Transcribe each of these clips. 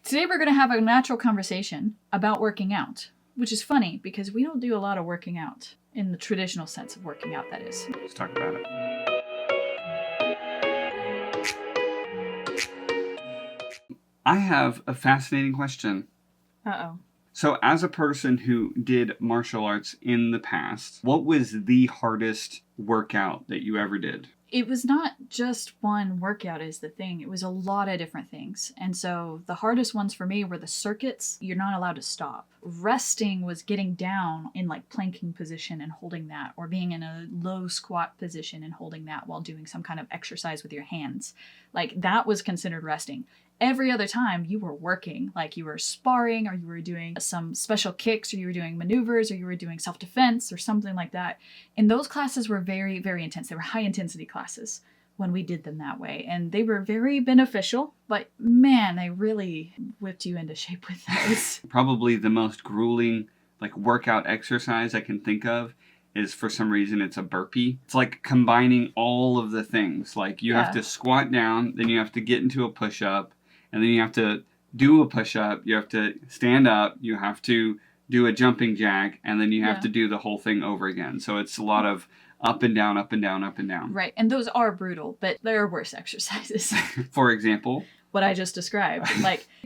Today we're going to have a natural conversation about working out, which is funny because we don't do a lot of working out in the traditional sense of working out, that is. Let's talk about it. I have a fascinating question. Uh-oh. So as a person who did martial arts in the past, what was the hardest workout that you ever did? It was not just one workout is the thing. It was a lot of different things. And so the hardest ones for me were the circuits. You're not allowed to stop. Resting was getting down in like planking position and holding that, or being in a low squat position and holding that while doing some kind of exercise with your hands. Like that was considered resting. Every other time you were working, like you were sparring or you were doing some special kicks or you were doing maneuvers or you were doing self-defense or something like that. And those classes were very, very intense. They were high intensity classes when we did them that way. And they were very beneficial, but man, they really whipped you into shape with those. Probably the most grueling workout exercise I can think of is, for some reason, it's a burpee. It's like combining all of the things. Like you have to squat down, then you have to get into a push-up, and then you have to do a push-up, you have to stand up, you have to do a jumping jack, and then you have to do the whole thing over again. So it's a lot of up and down, up and down, up and down. Right, and those are brutal, but there are worse exercises. For example? What I just described.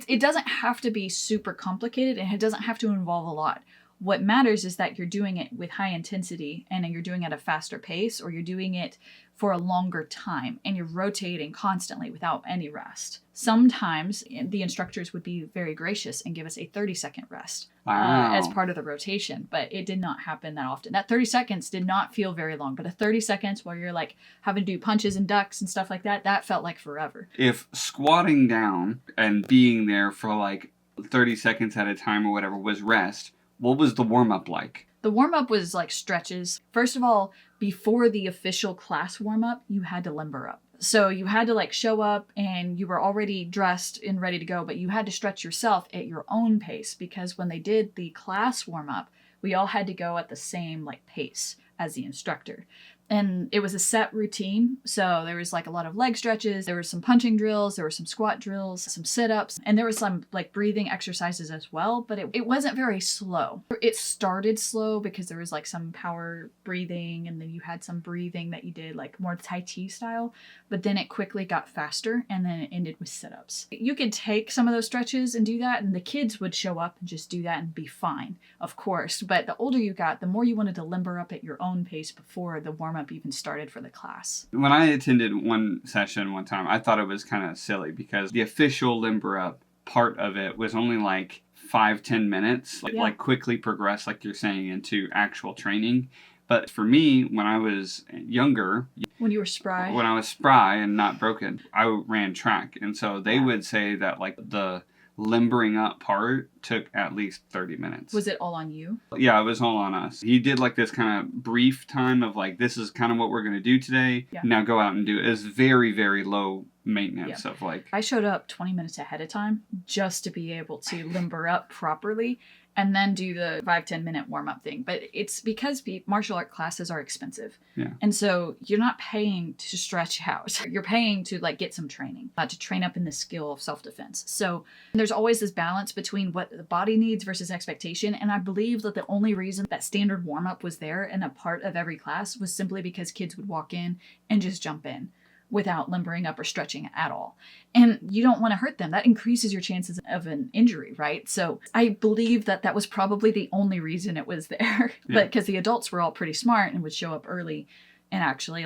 It doesn't have to be super complicated, and it doesn't have to involve a lot. What matters is that you're doing it with high intensity and you're doing it at a faster pace, or you're doing it for a longer time and you're rotating constantly without any rest. Sometimes the instructors would be very gracious and give us a 30-second rest as part of the rotation, but it did not happen that often. That 30 seconds did not feel very long, but a 30 seconds where you're like having to do punches and ducks and stuff like that, that felt like forever. If squatting down and being there for like 30 seconds at a time or whatever was rest, what was the warm-up like? The warm-up was like stretches. First of all, before the official class warm-up, you had to limber up. So you had to show up and you were already dressed and ready to go, but you had to stretch yourself at your own pace, because when they did the class warm-up, we all had to go at the same pace as the instructor. And it was a set routine. So there was a lot of leg stretches, there was some punching drills, there were some squat drills, some sit-ups, and there was some breathing exercises as well, but it wasn't very slow. It started slow because there was some power breathing, and then you had some breathing that you did more Tai Chi style, but then it quickly got faster, and then it ended with sit-ups. You could take some of those stretches and do that, and the kids would show up and just do that and be fine, of course. But the older you got, the more you wanted to limber up at your own pace before the warm-up even started for the class. When I attended one session one time, I thought it was kind of silly because the official limber up part of it was only 5-10 minutes, quickly progress, like you're saying, into actual training. But for me, when I was younger, when you were spry, when I was spry and not broken, I ran track, and so they would say that the limbering up part took at least 30 minutes. Was it all on you? Yeah, it was all on us. He did this kind of brief time of this is kind of what we're going to do today. Yeah. Now go out and do it. It was very, very low maintenance of I showed up 20 minutes ahead of time just to be able to limber up properly and then do the 5-10 minute warm-up thing. But it's because martial art classes are expensive. Yeah. And so you're not paying to stretch out. You're paying to get some training, to train up in the skill of self-defense. So there's always this balance between what the body needs versus expectation. And I believe that the only reason that standard warm-up was there and a part of every class was simply because kids would walk in and just jump in without limbering up or stretching at all. And you don't want to hurt them. That increases your chances of an injury, right? So I believe that was probably the only reason it was there. Yeah. But because the adults were all pretty smart and would show up early and actually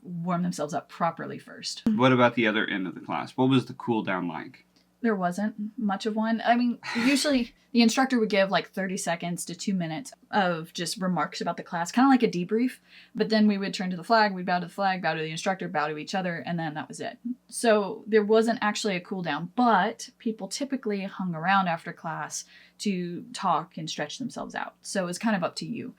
warm themselves up properly first. What about the other end of the class? What was the cool down like? There wasn't much of one. I mean, usually the instructor would give 30 seconds to 2 minutes of just remarks about the class, kind of like a debrief. But then we would turn to the flag, we'd bow to the flag, bow to the instructor, bow to each other, and then that was it. So there wasn't actually a cool down, but people typically hung around after class to talk and stretch themselves out. So it was kind of up to you.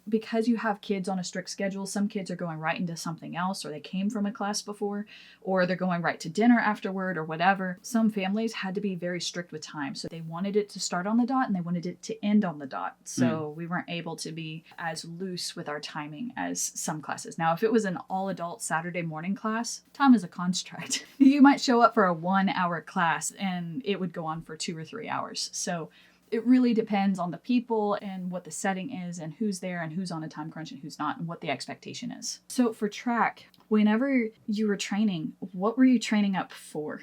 because you have kids on a strict schedule, some kids are going right into something else, or they came from a class before, or they're going right to dinner afterward or whatever. Some families had to be very strict with time. So they wanted it to start on the dot and they wanted it to end on the dot. So we weren't able to be as loose with our timing as some classes. Now, if it was an all-adult Saturday morning class, time is a construct. You might show up for a 1-hour class and it would go on for 2 or 3 hours. So it really depends on the people and what the setting is and who's there and who's on a time crunch and who's not and what the expectation is. So for track, whenever you were training, what were you training up for?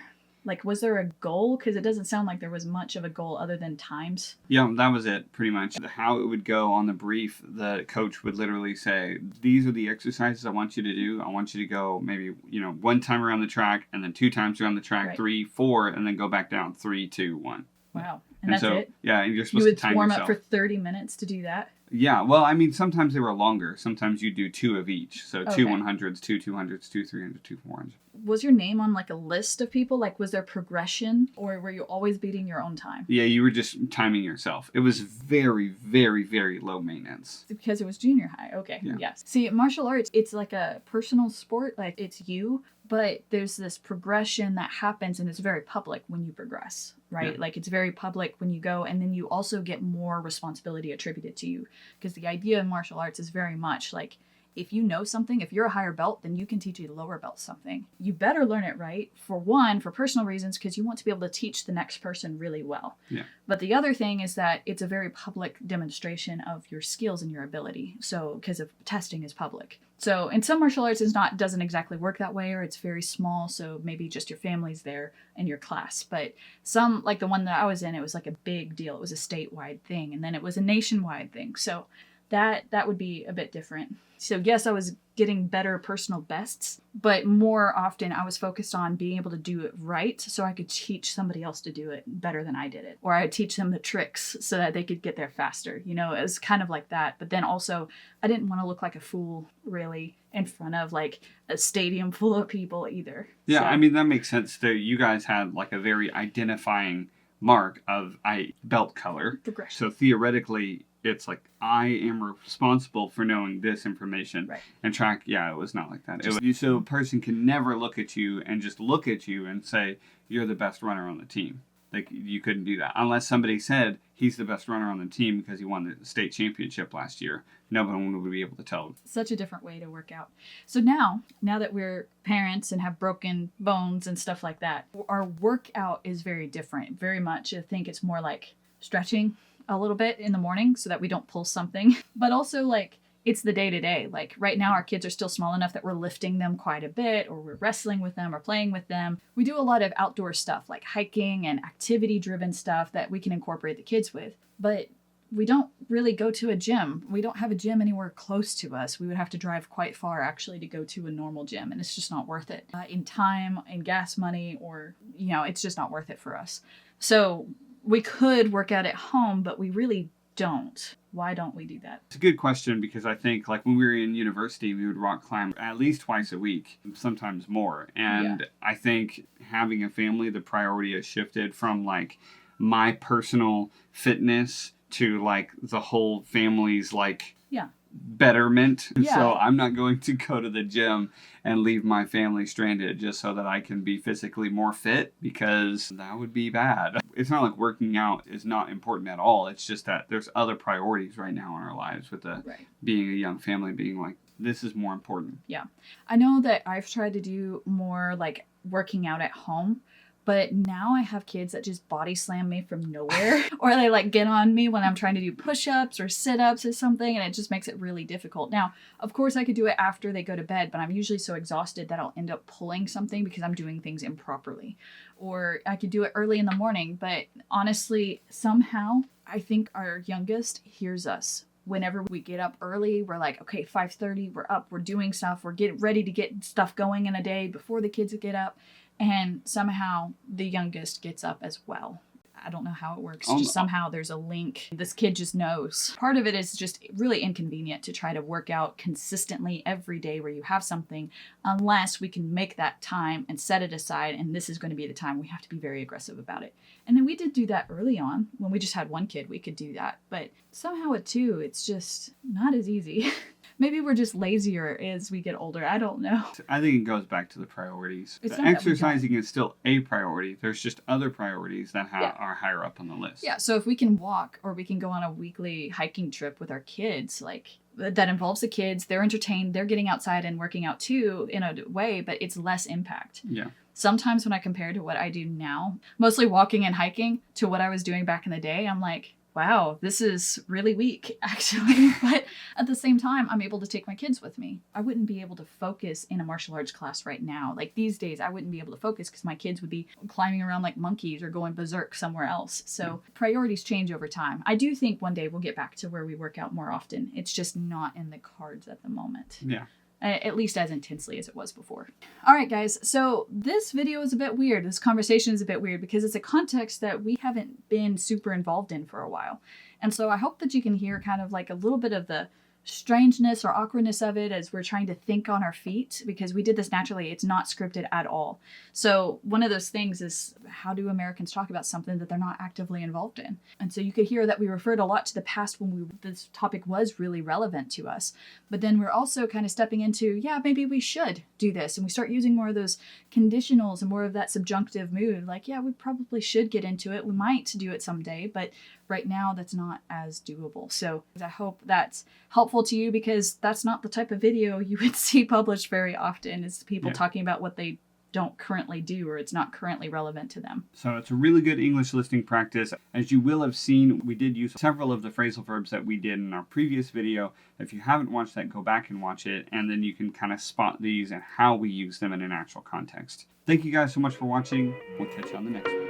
Like, was there a goal? Because it doesn't sound like there was much of a goal other than times. Yeah, that was it, pretty much. How it would go on the brief, the coach would literally say, these are the exercises I want you to do. I want you to go maybe, 1 time around the track, and then 2 times around the track, Right. 3, 4, and then go back down, 3, 2, 1. Wow. And that's it? Yeah, and you're You supposed would to time warm yourself. up for 30 minutes to do that? Yeah, well, I mean, sometimes they were longer. Sometimes you do 2 of each. So 2 Okay. 100s, 2 200s, 2 300s, 2 400s. Was your name on like a list of people? Like, was there progression, or were you always beating your own time? Yeah, you were just timing yourself. It was very, very, very low maintenance. Because it was junior high. Okay. Yeah. Yes. See, martial arts, it's like a personal sport. Like, it's you, but there's this progression that happens and it's very public when you progress, right? Yeah. Like, it's very public when you go, and then you also get more responsibility attributed to you. Because the idea in martial arts is very much like, if you know something, if you're a higher belt, then you can teach a lower belt something. You better learn it right, for one, for personal reasons, because you want to be able to teach the next person really well. Yeah. But the other thing is that it's a very public demonstration of your skills and your ability. So, because of testing is public. So in some martial arts, doesn't exactly work that way, or it's very small. So maybe just your family's there and your class. But some, like the one that I was in, it was like a big deal. It was a statewide thing, and then it was a nationwide thing. So that would be a bit different. So yes, I was getting better personal bests, but more often I was focused on being able to do it right so I could teach somebody else to do it better than I did it. Or I'd teach them the tricks so that they could get there faster. It was kind of like that. But then also, I didn't want to look like a fool, really, in front of like a stadium full of people either. Yeah, So, I mean, that makes sense. So you guys had like a very identifying mark of belt color. progression. So theoretically, it's like, I am responsible for knowing this information. Right. And track, yeah, it was not like that. So a person can never look at you and just look at you and say, you're the best runner on the team. Like, you couldn't do that. Unless somebody said, he's the best runner on the team because he won the state championship last year. No one would be able to tell. Such a different way to work out. So now that we're parents and have broken bones and stuff like that, our workout is very different. Very much, I think it's more like stretching a little bit in the morning so that we don't pull something. But also, like, it's the day-to-day. Like, right now our kids are still small enough that we're lifting them quite a bit, or we're wrestling with them or playing with them. We do a lot of outdoor stuff like hiking and activity-driven stuff that we can incorporate the kids with. But we don't really go to a gym. We don't have a gym anywhere close to us. We would have to drive quite far actually to go to a normal gym, and it's just not worth it in time, in gas money, or, it's just not worth it for us. So we could work out at home, but we really don't. Why don't we do that? It's a good question, because I think like when we were in university, we would rock climb at least twice a week, sometimes more. And I think having a family, the priority has shifted from like my personal fitness to like the whole family's like betterment. Yeah. So I'm not going to go to the gym and leave my family stranded just so that I can be physically more fit, because that would be bad. It's not like working out is not important at all. It's just that there's other priorities right now in our lives with being a young family, being like, this is more important. Yeah. I know that I've tried to do more like working out at home, but now I have kids that just body slam me from nowhere, or they like get on me when I'm trying to do push-ups or sit-ups or something, and it just makes it really difficult. Now, of course, I could do it after they go to bed, but I'm usually so exhausted that I'll end up pulling something because I'm doing things improperly. Or I could do it early in the morning, but honestly, somehow, I think our youngest hears us. Whenever we get up early, we're like, okay, 5:30, we're up, we're doing stuff, we're getting ready to get stuff going in a day before the kids get up. And somehow the youngest gets up as well. I don't know how it works. Just somehow there's a link. This kid just knows. Part of it is just really inconvenient to try to work out consistently every day where you have something, unless we can make that time and set it aside, and this is going to be the time. We have to be very aggressive about it. And then we did do that early on. When we just had one kid, we could do that. But somehow at two, it's just not as easy. Maybe we're just lazier as we get older. I don't know. I think it goes back to the priorities. It's The not that we exercising is still a priority. There's just other priorities that are higher up on the list. Yeah, so if we can walk or we can go on a weekly hiking trip with our kids, like that involves the kids, they're entertained, they're getting outside and working out too in a way, but it's less impact. Yeah. Sometimes when I compare to what I do now, mostly walking and hiking, to what I was doing back in the day, I'm like, wow, this is really weak, actually. But at the same time, I'm able to take my kids with me. I wouldn't be able to focus in a martial arts class right now. Like these days, I wouldn't be able to focus because my kids would be climbing around like monkeys or going berserk somewhere else. So priorities change over time. I do think one day we'll get back to where we work out more often. It's just not in the cards at the moment. Yeah. At least as intensely as it was before. All right, guys. So this video is a bit weird. This conversation is a bit weird because it's a context that we haven't been super involved in for a while. And so I hope that you can hear kind of like a little bit of the strangeness or awkwardness of it as we're trying to think on our feet, because we did this naturally. It's not scripted at all. So one of those things is, how do Americans talk about something that they're not actively involved in? And so you could hear that we referred a lot to the past when this topic was really relevant to us. But then we're also kind of stepping into, yeah, maybe we should do this. And we start using more of those conditionals and more of that subjunctive mood. Like, yeah, we probably should get into it. We might do it someday, but right now that's not as doable. So I hope that's helpful to you, because that's not the type of video you would see published very often, is people talking about what they don't currently do or it's not currently relevant to them. So it's a really good English listening practice. As you will have seen, we did use several of the phrasal verbs that we did in our previous video. If you haven't watched that, go back and watch it, and then you can kind of spot these and how we use them in an actual context. Thank you guys so much for watching. We'll catch you on the next one.